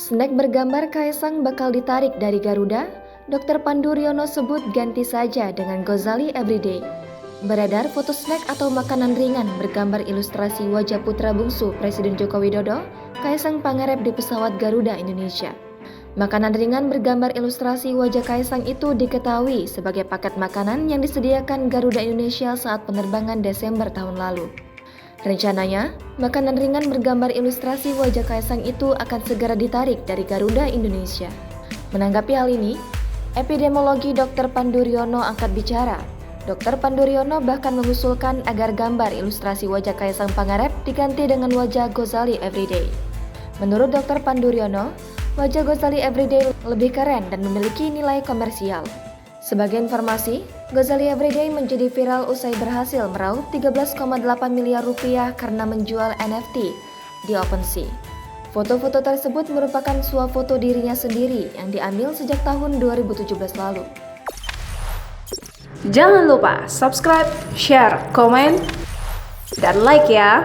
Snack bergambar Kaesang bakal ditarik dari Garuda, Dr. Pandu Riono sebut ganti saja dengan Gozali Everyday. Beredar foto snack atau makanan ringan bergambar ilustrasi wajah putra bungsu Presiden Joko Widodo, Kaesang Pangarep di pesawat Garuda Indonesia. Makanan ringan bergambar ilustrasi wajah Kaesang itu diketahui sebagai paket makanan yang disediakan Garuda Indonesia saat penerbangan Desember tahun lalu. Rencananya, makanan ringan bergambar ilustrasi wajah Kaesang itu akan segera ditarik dari Garuda Indonesia. Menanggapi hal ini, epidemiologi Dr. Pandu Riono angkat bicara. Dr. Pandu Riono bahkan mengusulkan agar gambar ilustrasi wajah Kaesang Pangarep diganti dengan wajah Gozali Everyday. Menurut Dr. Pandu Riono, wajah Gozali Everyday lebih keren dan memiliki nilai komersial. Sebagai informasi, Gozali Everyday menjadi viral usai berhasil meraup 13,8 miliar rupiah karena menjual NFT di OpenSea. Foto-foto tersebut merupakan swafoto dirinya sendiri yang diambil sejak tahun 2017 lalu. Jangan lupa subscribe, share, komen, dan like ya!